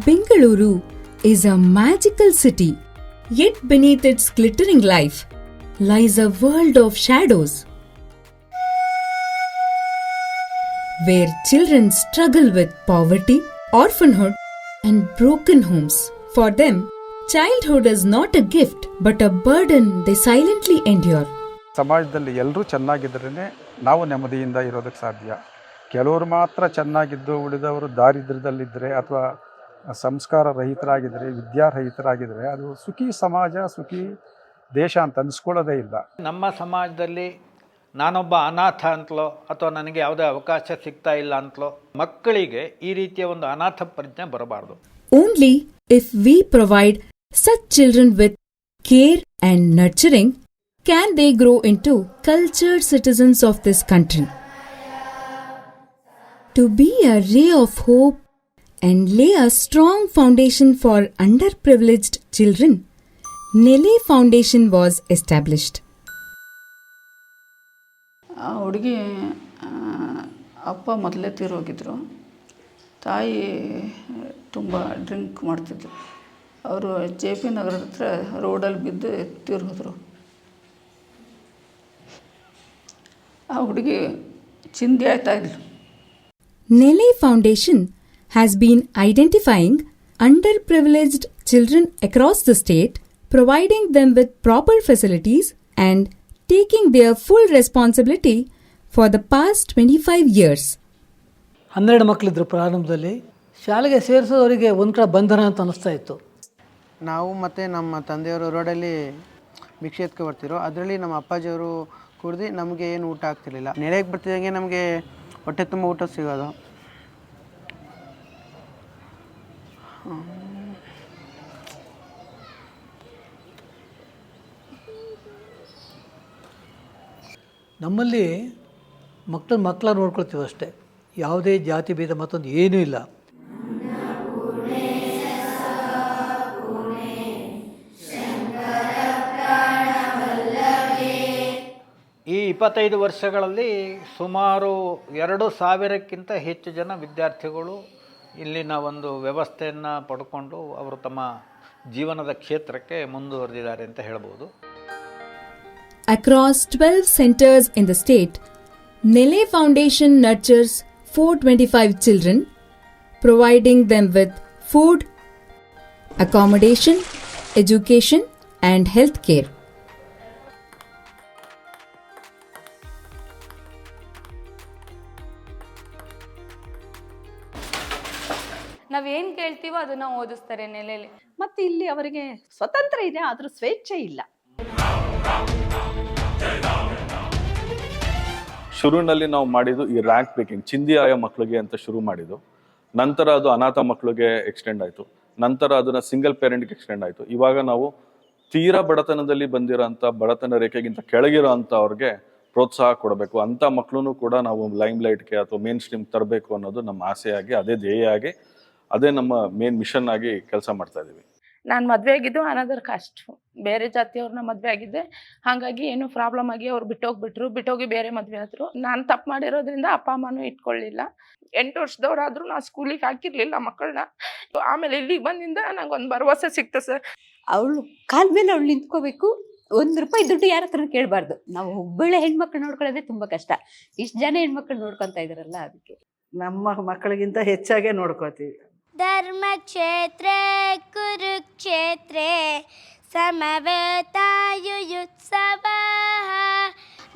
Bengaluru is a magical city, yet beneath its glittering life lies a world of shadows, where children struggle with poverty, orphanhood, and broken homes. For them, childhood is not a gift but a burden they silently endure. ಸಮಾಜದಲ್ಲಿ ಎಲ್ಲರೂ ಚೆನ್ನಾಗಿದ್ರೇ ನಾವು ನೆಮ್ಮದಿಯಿಂದ ಇರೋದಕ್ಕೆ ಸಾಧ್ಯ. ಕೆಲವರು ಮಾತ್ರ ಚೆನ್ನಾಗಿದ್ದು ಉಳಿದವರು ದಾರಿದ್ರ್ಯದಲ್ಲಿದ್ದರೆ ಅಥವಾ ಸಂಸ್ಕಾರ ರಹಿತರಾಗಿದ್ದರೆ, ವಿದ್ಯಾರಹಿತರಾಗಿದ್ದರೆ ಅದು ಸುಖಿ ಸಮಾಜ, ಸುಖಿ ದೇಶ ಅಂತ ಅನಿಸ್ಕೊಳ್ಳೋದೇ ಇಲ್ಲ. ನಮ್ಮ ಸಮಾಜದಲ್ಲಿ ನಾನೊಬ್ಬ ಅನಾಥ ಅಂತಲೋ ಅಥವಾ ನನಗೆ ಯಾವುದೇ ಅವಕಾಶ ಸಿಗ್ತಾ ಇಲ್ಲ ಅಂತಲೋ ಮಕ್ಕಳಿಗೆ ಈ ರೀತಿಯ ಒಂದು ಅನಾಥ ಪ್ರಜ್ಞೆ ಬರಬಾರ್ದು. Only if we provide such children with care and nurturing can they grow into cultured citizens of this country. To be a ray of hope and lay a strong foundation for underprivileged children, Nele Foundation was established. ಆ ಹುಡುಗಿ ಅಪ್ಪ ಮೊದಲೇ ತೀರೋಗಿದ್ರು. ತಾಯಿ ತುಂಬ drink ಮಾಡ್ತಿದ್ರು. ಅವರು JP ನಗರದ ಹತ್ರ ರೋಡಲ್ಲಿ ಬಿದ್ದು ತೀರೋದ್ರು. ಆ ಹುಡುಗಿ ಚಿಂದಿ ಆಯ್ತಾ ಇದ್ಲು. Nele Foundation has been identifying underprivileged children across the state, providing them with proper facilities and taking their full responsibility for the past 25 years. 12 ಮಕ್ಕಳಿದ್ರು ಪ್ರಾರಂಭದಲ್ಲಿ. ಶಾಲೆಗೆ ಸೇರಿಸೋರಿಗೆ ಒಂದು ಕಡೆ ಬಂಧನ ಅಂತ ಅನ್ನಿಸ್ತಾ ಇತ್ತು. ನಾವು ಮತ್ತು ನಮ್ಮ ತಂದೆಯವರು ರೋಡಲ್ಲಿ ಭಿಕ್ಷೆ ಎತ್ಕೊ ಬರ್ತಿರೋ, ಅದರಲ್ಲಿ ನಮ್ಮ ಅಪ್ಪಾಜಿಯವರು ಕುಡ್ದು ನಮಗೆ ಏನು ಊಟ ಆಗ್ತಿರ್ಲಿಲ್ಲ. ನೆಲೆಗೆ ಬರ್ತಿದ್ದಂಗೆ ನಮಗೆ ಹೊಟ್ಟೆ ತುಂಬ ಊಟ ಸಿಗೋದು. ನಮ್ಮಲ್ಲಿ ಮಕ್ಕಳ ನೋಡ್ಕೊಳ್ತೀವಿ ಅಷ್ಟೇ, ಯಾವುದೇ ಜಾತಿ ಭೇದ ಮತ್ತೊಂದು ಏನೂ ಇಲ್ಲ. ಈ 25 ವರ್ಷಗಳಲ್ಲಿ ಸುಮಾರು 2,000ಕ್ಕಿಂತ ಹೆಚ್ಚು ಜನ ವಿದ್ಯಾರ್ಥಿಗಳು ಇಲ್ಲಿನ ಒಂದು ವ್ಯವಸ್ಥೆಯನ್ನು ಪಡ್ಕೊಂಡು ಅವರು ತಮ್ಮ ಜೀವನದ ಕ್ಷೇತ್ರಕ್ಕೆ ಮುಂದುವರೆದಿದ್ದಾರೆ ಅಂತ ಹೇಳ್ಬೋದು. Across 12 centers in the state, Nele Foundation nurtures 425 children, providing them with food, accommodation, education, and health care. ನಾವೇನು ಕೇಳ್ತೀವೋ ಅದನ್ನು ಓದಿಸ್ತಾರೆ ನೆಲೆಯಲ್ಲಿ. ಮತ್ತು ಇಲ್ಲಿ ಅವರಿಗೆ ಸ್ವತಂತ್ರ ಇದೆ, ಆದರೂ ಸ್ವೇಚ್ಛೆ ಇಲ್ಲ. ಶುರುವಿನಲ್ಲಿ ನಾವು ಮಾಡಿದ್ದು ಈ ರ್ಯಾಂಕ್ ಬೇಕಿಂಗ್ ಚಿಂದಿ ಆಯೋ ಮಕ್ಕಳಿಗೆ ಅಂತ ಶುರು ಮಾಡಿದ್ದು. ನಂತರ ಅದು ಅನಾಥ ಮಕ್ಕಳಿಗೆ ಎಕ್ಸ್ಟೆಂಡ್ ಆಯಿತು. ನಂತರ ಅದನ್ನು ಸಿಂಗಲ್ ಪೇರೆಂಟ್ಗೆ ಎಕ್ಸ್ಟೆಂಡ್ ಆಯಿತು. ಇವಾಗ ನಾವು ತೀರಾ ಬಡತನದಲ್ಲಿ ಬಂದಿರೋಂಥ, ಬಡತನ ರೇಖೆಗಿಂತ ಕೆಳಗಿರೋ ಅಂಥ ಅವ್ರಿಗೆ ಪ್ರೋತ್ಸಾಹ ಕೊಡಬೇಕು. ಅಂಥ ಮಕ್ಕಳನ್ನು ಕೂಡ ನಾವು ಲೈಮ್ ಲೈಟ್ಗೆ ಅಥವಾ ಮೇನ್ ಸ್ಟ್ರೀಮ್ ತರಬೇಕು ಅನ್ನೋದು ನಮ್ಮ ಆಸೆಯಾಗಿ, ಅದೇ ಧ್ಯೇಯ ಆಗಿ, ಅದೇ ನಮ್ಮ ಮೇನ್ ಮಿಷನ್ ಆಗಿ ಕೆಲಸ ಮಾಡ್ತಾ ಇದ್ದೀವಿ. ನಾನು ಮದುವೆ ಆಗಿದ್ದು ಅನದರ್ ಕಾಸ್ಟ್, ಬೇರೆ ಜಾತಿಯವ್ರನ್ನ ಮದುವೆ ಆಗಿದ್ದೆ. ಹಾಗಾಗಿ ಏನು ಪ್ರಾಬ್ಲಮ್ ಆಗಿ ಅವ್ರು ಬಿಟ್ಟೋಗಿ ಬೇರೆ ಮದುವೆ ಆದರು. ನಾನು ತಪ್ಪು ಮಾಡಿರೋದ್ರಿಂದ ಅಪ್ಪ ಅಮ್ಮನೂ ಇಟ್ಕೊಳ್ಳಿಲ್ಲ. 8 ವರ್ಷದವರಾದರೂ ನಾನು ಸ್ಕೂಲಿಗೆ ಹಾಕಿರಲಿಲ್ಲ ಮಕ್ಕಳನ್ನ. ಆಮೇಲೆ ಇಲ್ಲಿಗೆ ಬಂದಿಂದ ನಂಗೊಂದು ಭರವಸೆ ಸಿಕ್ತು ಸರ್. ಅವಳು ಕಾಲ ಮೇಲೆ ಅವಳು ನಿಂತ್ಕೋಬೇಕು. ₹1 ದುಡ್ಡು ಯಾರ ಹತ್ರ ಕೇಳಬಾರ್ದು. ನಾವು ಒಬ್ಬಳೆ ಹೆಣ್ಮಕ್ಳು ನೋಡ್ಕೊಳ್ಳೋದೇ ತುಂಬ ಕಷ್ಟ. ಇಷ್ಟು ಜನ ಹೆಣ್ಮಕ್ಳು ನೋಡ್ಕೊತಾ ಇದಾರಲ್ಲ, ಅದಕ್ಕೆ ನಮ್ಮ ಮಕ್ಕಳಿಗಿಂತ ಹೆಚ್ಚಾಗೇ ನೋಡ್ಕೋತೀವಿ. ಧರ್ಮಕ್ಷೇತ್ರೇ ಕುರುಕ್ಷೇತ್ರೇ ಸಮವೇತಾಯುಯುತ್ಸವ.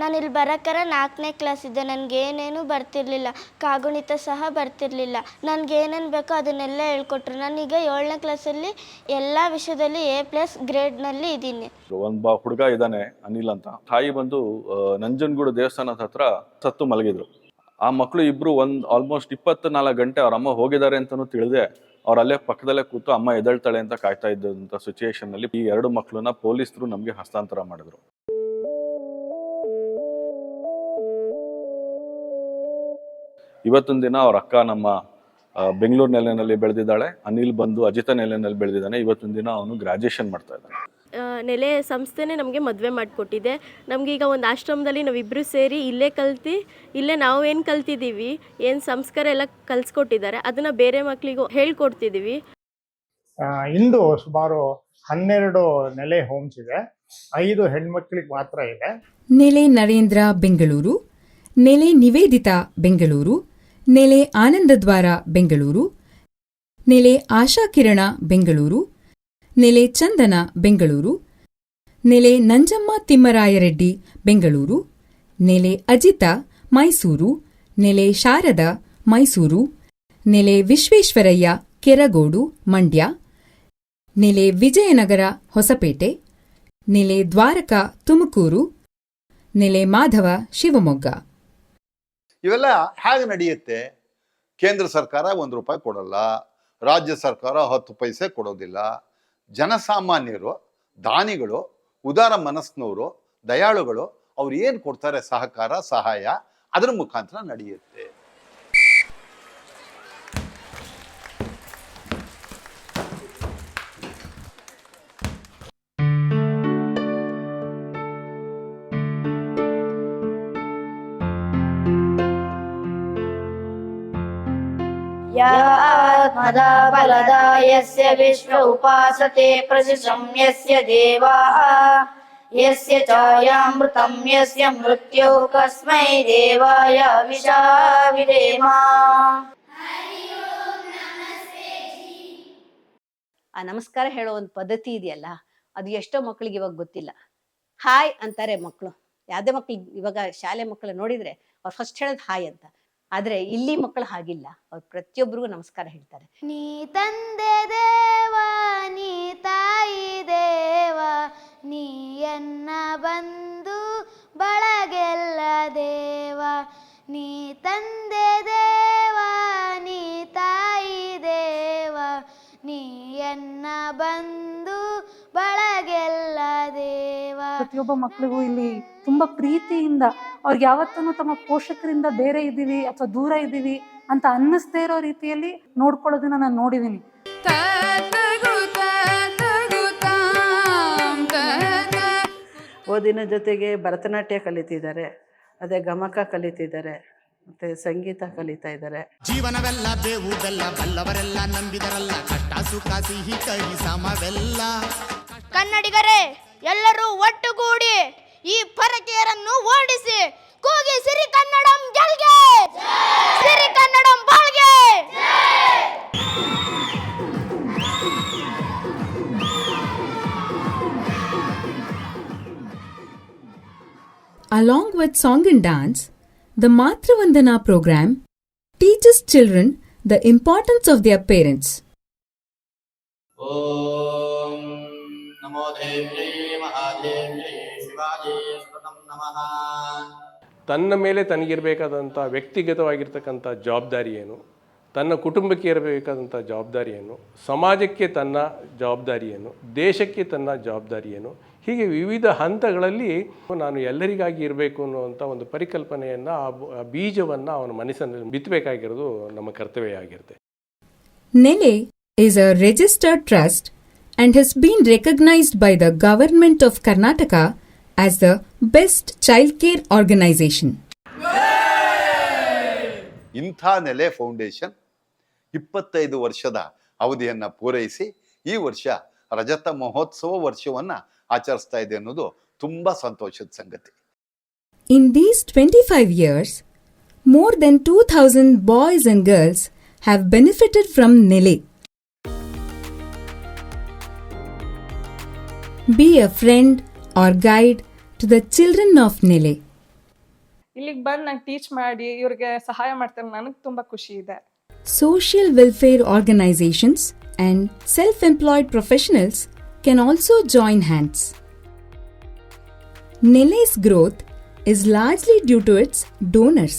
ನಾನಿಲ್ಲಿ ಬರೋಕ್ಕರ 4ನೇ ಕ್ಲಾಸ್ ಇದ್ದೆ. ನನಗೇನೇನು ಬರ್ತಿರ್ಲಿಲ್ಲ, ಕಾಗುಣಿತ ಸಹ ಬರ್ತಿರ್ಲಿಲ್ಲ. ನನಗೇನೇನು ಬೇಕೋ ಅದನ್ನೆಲ್ಲ ಹೇಳ್ಕೊಟ್ರು. ನಾನೀಗ 7ನೇ ಕ್ಲಾಸಲ್ಲಿ ಎಲ್ಲ ವಿಷಯದಲ್ಲಿ A+ ಗ್ರೇಡ್ನಲ್ಲಿ ಇದ್ದೀನಿ. ಒಬ್ಬ ಹುಡುಗ ಇದ್ದಾನೆ ಅನಿಲ್ ಅಂತ. ತಾಯಿ ಬಂದು ನಂಜನಗೂಡು ದೇವಸ್ಥಾನದ ಹತ್ರ ಸತ್ತು ಮಲಗಿದ್ರು. ಆ ಮಕ್ಕಳು ಇಬ್ರು ಆಲ್ಮೋಸ್ಟ್ 24 ಗಂಟೆ ಅವ್ರ ಅಮ್ಮ ಹೋಗಿದ್ದಾರೆ ಅಂತಲೂ ತಿಳಿದೆ ಅವ್ರು ಅಲ್ಲೇ ಪಕ್ಕದಲ್ಲೇ ಕೂತು ಅಮ್ಮ ಎದ್ದೇಳ್ತಾಳೆ ಅಂತ ಕಾಯ್ತಾ ಇದ್ದಂಥ ಸಿಚುಯೇಷನ್ ನಲ್ಲಿ ಈ 2 ಮಕ್ಕಳನ್ನ ಪೊಲೀಸರು ನಮಗೆ ಹಸ್ತಾಂತರ ಮಾಡಿದ್ರು. ಇವತ್ತಿನ ದಿನ ಅವ್ರ ಅಕ್ಕ ನಮ್ಮ ಬೆಂಗಳೂರು ನೆಲೆಯಲ್ಲಿ ಬೆಳೆದಿದ್ದಾಳೆ. ಅನಿಲ್ ಬಂದು ಅಜಿತ ನೆಲೆಯಲ್ಲಿ ಬೆಳೆದಿದ್ದಾನೆ. ಇವತ್ತಿನ ದಿನ ಅವನು ಗ್ರಾಜುಯೇಷನ್ ಮಾಡ್ತಾ ಇದ್ದಾನೆ. ನೆಲೆ ಸಂಸ್ಥೆನೇ ನಮಗೆ ಮದುವೆ ಮಾಡಿಕೊಟ್ಟಿದೆ. ನಮಗೀಗ ಒಂದು ಆಶ್ರಮದಲ್ಲಿ ನಾವಿಬ್ಬರು ಸೇರಿ ಇಲ್ಲೇ ಇಲ್ಲೇ ನಾವು ಏನು ಕಲ್ತಿದ್ದೀವಿ, ಏನು ಸಂಸ್ಕಾರ ಎಲ್ಲ ಕಲಿಸ್ಕೊಟ್ಟಿದ್ದಾರೆ, ಅದನ್ನು ಬೇರೆ ಮಕ್ಕಳಿಗೂ ಹೇಳ್ಕೊಡ್ತಿದ್ದೀವಿ. ಇಂದು ಸುಮಾರು 12 ನೆಲೆ ಹೋಮ್ಸ್ ಇದೆ, 5 ಹೆಣ್ಮಕ್ಳಿಗೆ ಮಾತ್ರ ಇದೆ. ನೆಲೆ ನರೇಂದ್ರ ಬೆಂಗಳೂರು, ನೆಲೆ ನಿವೇದಿತಾ ಬೆಂಗಳೂರು, ನೆಲೆ ಆನಂದದ್ವಾರ ಬೆಂಗಳೂರು, ನೆಲೆ ಆಶಾ ಕಿರಣ ಬೆಂಗಳೂರು, ನೆಲೆ ಚಂದನ ಬೆಂಗಳೂರು, ನೆಲೆ ನಂಜಮ್ಮ ತಿಮ್ಮರಾಯರೆಡ್ಡಿ ಬೆಂಗಳೂರು, ನೆಲೆ ಅಜಿತಾ ಮೈಸೂರು, ನೆಲೆ ಶಾರದಾ ಮೈಸೂರು, ನೆಲೆ ವಿಶ್ವೇಶ್ವರಯ್ಯ ಕೆರಗೋಡು ಮಂಡ್ಯ, ನೆಲೆ ವಿಜಯನಗರ ಹೊಸಪೇಟೆ, ನೆಲೆ ದ್ವಾರಕಾ ತುಮಕೂರು, ನೆಲೆ ಮಾಧವ ಶಿವಮೊಗ್ಗ. ಇವೆಲ್ಲ ಹೇಗೆ ನಡೆಯುತ್ತೆ? ಕೇಂದ್ರ ಸರ್ಕಾರ 1 ರೂಪಾಯಿ ಕೊಡಲ್ಲ, ರಾಜ್ಯ ಸರ್ಕಾರ 10 ಪೈಸೆ ಕೊಡೋದಿಲ್ಲ. ಜನಸಾಮಾನ್ಯರು, ದಾನಿಗಳು, ಉದಾರ ಮನಸ್ಸಿನವರು, ದಯಾಳುಗಳು ಅವ್ರು ಏನು ಕೊಡ್ತಾರೆ ಸಹಕಾರ ಸಹಾಯ, ಅದರ ಮುಖಾಂತರ ನಡೆಯುತ್ತೆ. ಆತ್ಮದ ಬಲದಾಯಸ್ಯ ವಿಶ್ವ ಉಪಾಸತೆ ಪ್ರಸಿಸಂ ಯಸ್ಯ ದೇವಾಃ ಯಸ್ಯ ಛಾಯಾಮೃತಂ ಯಸ್ಯ ಮೃತ್ಯು ಕಸ್ಮೈ ದೇವಾಯ ವಿಷಾವಿಧೇಮ. ಆ ನಮಸ್ಕಾರ ಹೇಳೋ ಒಂದು ಪದ್ಧತಿ ಇದೆಯಲ್ಲ, ಅದು ಎಷ್ಟೋ ಮಕ್ಕಳಿಗೆ ಇವಾಗ ಗೊತ್ತಿಲ್ಲ. ಹಾಯ್ ಅಂತಾರೆ ಮಕ್ಕಳು. ಯಾವುದೇ ಮಕ್ಳು ಇವಾಗ ಶಾಲೆ ಮಕ್ಕಳು ನೋಡಿದ್ರೆ ಅವ್ರು ಫಸ್ಟ್ ಹೇಳೋದು ಹಾಯ್ ಅಂತ. ಆದ್ರೆ ಇಲ್ಲಿ ಮಕ್ಕಳು ಹಾಗಿಲ್ಲ, ಅವ್ರು ಪ್ರತಿಯೊಬ್ಬರಿಗೂ ನಮಸ್ಕಾರ ಹೇಳ್ತಾರೆ. ನೀ ತಂದೆ ದೇವ, ನೀ ತಾಯಿ ದೇವ, ನೀ ಎನ್ನ ಬಂಧು ಬಳಗೆಲ್ಲ ದೇವ. ನೀ ತಂದೆ ದೇವ, ನೀ ತಾಯಿ ದೇವ, ನೀ ಎನ್ನ ಬಂಧು ಬಳಗೆಲ್ಲ ದೇವ. ಪ್ರತಿಯೊಬ್ಬ ಮಕ್ಕಳಿಗೂ ಇಲ್ಲಿ ತುಂಬಾ ಪ್ರೀತಿಯಿಂದ ಅವ್ರಿಗೆ ಯಾವತ್ತೂ ತಮ್ಮ ಪೋಷಕರಿಂದ ಬೇರೆ ಇದ್ದೀವಿ ಅಥವಾ ದೂರ ಇದ್ದೀವಿ ಅಂತ ಅನ್ನಿಸ್ದೇ ಇರೋ ರೀತಿಯಲ್ಲಿ ನೋಡ್ಕೊಳ್ಳೋದನ್ನ ನಾನು ನೋಡಿದೀನಿ. ಓದಿನ ಜೊತೆಗೆ ಭರತನಾಟ್ಯ ಕಲಿತಿದ್ದಾರೆ, ಅದೇ ಗಮಕ ಕಲಿತಿದ್ದಾರೆ, ಮತ್ತೆ ಸಂಗೀತ ಕಲಿತಾ ಇದ್ದಾರೆ. ಜೀವನವೆಲ್ಲ ಬೇವು ಬೆಲ್ಲ, ಬಲ್ಲವರೆಲ್ಲ ನಂಬಿದರಲ್ಲ, ಕಷ್ಟ ಸುಖ ಸಿಹಿ ಕಹಿ ಸಮವೆಲ್ಲ. ಕನ್ನಡಿಗರೇ, ಎಲ್ಲರೂ ಒಟ್ಟುಗೂಡಿ ಈ ಪರಕೀಯರನ್ನು ಓಡಿಸಿ ಕೂಗಿ ಸಿರಿ ಕನ್ನಡಂ ಗೆಲ್ಗೆ, ಸಿರಿ ಕನ್ನಡಂ ಬಾಳ್ಗೆ. Along with song and dance, the Matravandana program teaches children the importance of their parents. ಓಂ ನಮೋ ದೇವ್ಯೈ ಮಹಾದೇವ್ಯೈ ಶಿವಾಜಿ ಸ್ತುತಂ ನಮಃ. ತನ್ನ ಮೇಲೆ ತನಗಿರಬೇಕಾದಂಥ ವ್ಯಕ್ತಿಗತವಾಗಿರ್ತಕ್ಕಂಥ ಜವಾಬ್ದಾರಿ ಏನು, ತನ್ನ ಕುಟುಂಬಕ್ಕೆ ಇರಬೇಕಾದಂಥ ಜವಾಬ್ದಾರಿ ಏನು, ಸಮಾಜಕ್ಕೆ ತನ್ನ ಜವಾಬ್ದಾರಿ ಏನು, ದೇಶಕ್ಕೆ ತನ್ನ ಜವಾಬ್ದಾರಿ ಏನು, ಹೀಗೆ ವಿವಿಧ ಹಂತಗಳಲ್ಲಿ ನಾನು ಎಲ್ಲರಿಗಾಗಿ ಇರಬೇಕು ಅನ್ನುವಂಥ ಒಂದು ಪರಿಕಲ್ಪನೆಯನ್ನು, ಆ ಬೀಜವನ್ನು ಅವನ ಮನಸ್ಸಿನಲ್ಲಿ ಬಿತ್ತಬೇಕಾಗಿರೋದು ನಮ್ಮ ಕರ್ತವ್ಯ ಆಗಿರುತ್ತೆ. Nele is a registered trust and has been recognized by the Government of Karnataka as the best childcare organization. ಇಂಥ ನೆಲೆ ಫೌಂಡೇಶನ್ 25 ವರ್ಷದ ಅವಧಿಯನ್ನು ಪೂರೈಸಿ ಈ ವರ್ಷ ರಜತ ಮಹೋತ್ಸವ ವರ್ಷವನ್ನು ಆಚರಿಸ್ತಾ ಇದೆ ಅನ್ನೋದು ತುಂಬ ಸಂತೋಷದ ಸಂಗತಿ. In these 25 years, more than 2,000 boys and girls have benefited from Nele. Be a friend or guide to the children of Nele. ಇಲ್ಲಿಗೆ ಬಂದು ನಂಗೆ ಟೀಚ್ ಮಾಡಿ ಇವ್ರಿಗೆ ಸಹಾಯ ಮಾಡ್ತಾರೆ, ನನಗೆ ತುಂಬ ಖುಷಿ ಇದೆ. Social welfare organizations and self-employed professionals can also join hands. Nele's growth is largely due to its donors.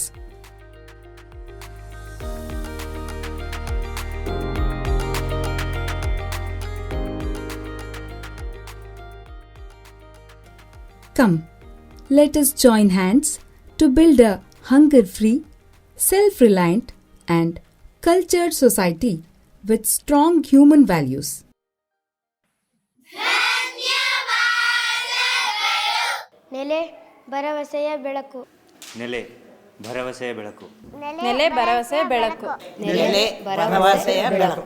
Come, let us join hands to build a hunger-free, self-reliant and cultured society with strong human values. ನೆಲೆ ಭರವಸೆಯ ಬೆಳಕು. ನೆಲೆ ಭರವಸೆಯ ಬೆಳಕು. ನೆಲೆ ಭರವಸೆಯ ಬೆಳಕು. ನೆಲೆ ಭರವಸೆಯ ಬೆಳಕು.